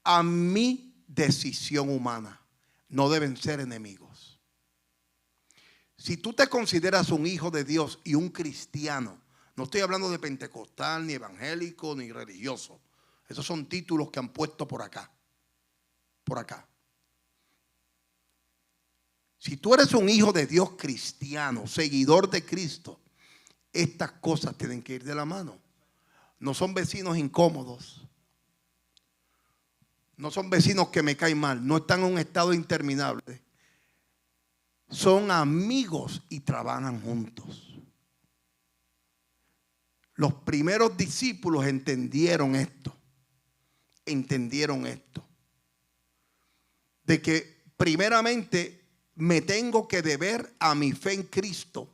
a mi decisión humana. No deben ser enemigos. Si tú te consideras un hijo de Dios y un cristiano, no estoy hablando de pentecostal, ni evangélico, ni religioso. Esos son títulos que han puesto por acá. Por acá. Si tú eres un hijo de Dios cristiano, seguidor de Cristo, estas cosas tienen que ir de la mano. No son vecinos incómodos. No son vecinos que me caen mal. No están en un estado interminable. Son amigos y trabajan juntos. Los primeros discípulos entendieron esto. Entendieron esto. De que primeramente me tengo que deber a mi fe en Cristo.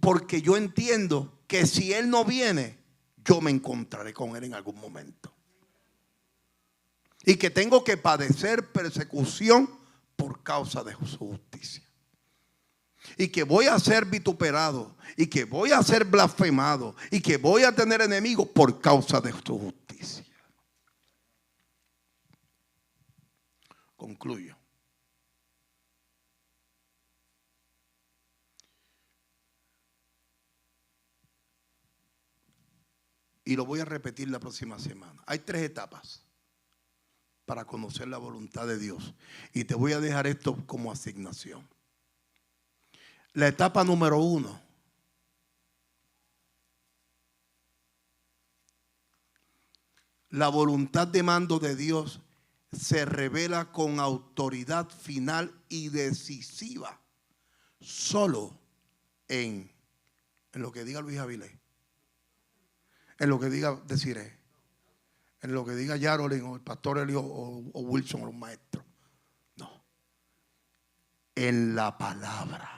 Porque yo entiendo que si Él no viene, yo me encontraré con Él en algún momento. Y que tengo que padecer persecución por causa de su justicia. Y que voy a ser vituperado. Y que voy a ser blasfemado. Y que voy a tener enemigos por causa de su justicia. Concluyo. Y lo voy a repetir la próxima semana. Hay 3 etapas para conocer la voluntad de Dios. Y te voy a dejar esto como asignación. La etapa número 1. La voluntad de mando de Dios se revela con autoridad final y decisiva solo en lo que diga Luis Avilés, en lo que diga Desiree, en lo que diga Yarolin o el pastor Elio o Wilson o los maestros. No. En la palabra.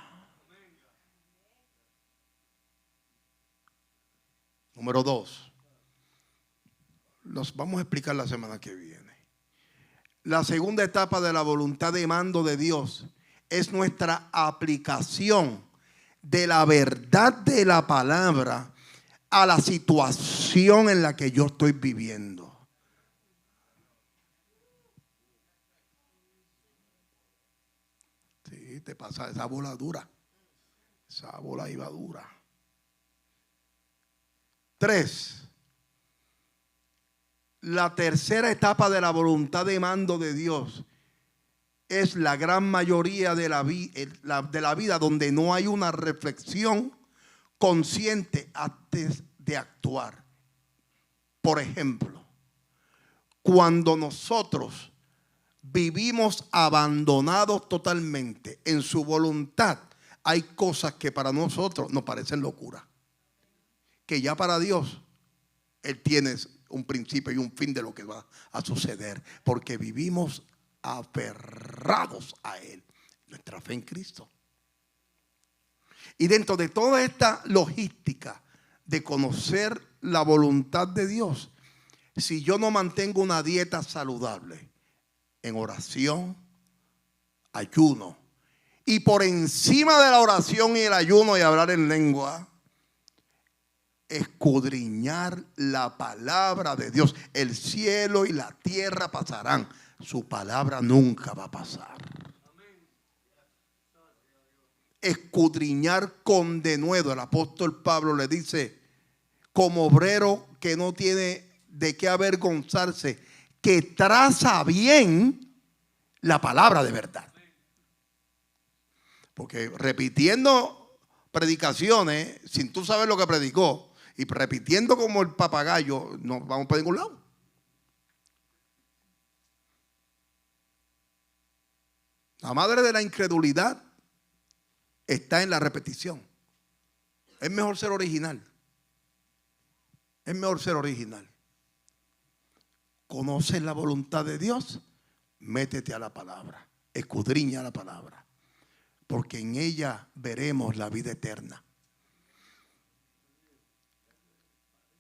Número 2. Los vamos a explicar la semana que viene. La segunda etapa de la voluntad de mando de Dios es nuestra aplicación de la verdad de la palabra a la situación en la que yo estoy viviendo. Sí, te pasa esa bola dura. Esa bola iba dura. 3. La tercera etapa de la voluntad de mando de Dios es la gran mayoría de la vida donde no hay una reflexión consciente antes de actuar. Por ejemplo, cuando nosotros vivimos abandonados totalmente en su voluntad, hay cosas que para nosotros nos parecen locura, que ya para Dios Él tiene un principio y un fin de lo que va a suceder, porque vivimos aferrados a Él, nuestra fe en Cristo. Y dentro de toda esta logística de conocer la voluntad de Dios, si yo no mantengo una dieta saludable en oración, ayuno, y por encima de la oración y el ayuno y hablar en lengua, escudriñar la palabra de Dios. El cielo y la tierra pasarán, su palabra nunca va a pasar. Escudriñar con denuedo. El apóstol Pablo le dice, como obrero que no tiene de qué avergonzarse, que traza bien la palabra de verdad. Porque repitiendo predicaciones sin tú saber lo que predicó y repitiendo como el papagayo, no vamos para ningún lado. La madre de la incredulidad está en la repetición. Es mejor ser original. Es mejor ser original. ¿Conoces la voluntad de Dios? Métete a la palabra. Escudriña la palabra. Porque en ella veremos la vida eterna.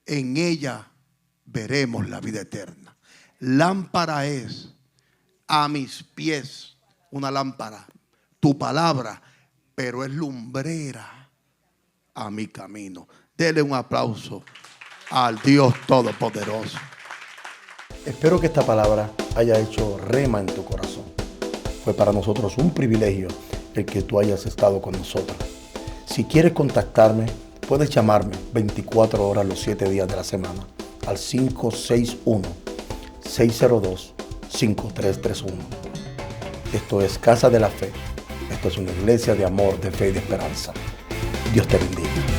En ella veremos la vida eterna. Lámpara es a mis pies una lámpara, tu palabra, pero es lumbrera a mi camino. Dele un aplauso al Dios Todopoderoso. Espero que esta palabra haya hecho rema en tu corazón. Fue para nosotros un privilegio el que tú hayas estado con nosotros. Si quieres contactarme, puedes llamarme 24 horas los 7 días de la semana al 561-602-5331. Esto es Casa de la Fe. Esto es una iglesia de amor, de fe y de esperanza. Dios te bendiga.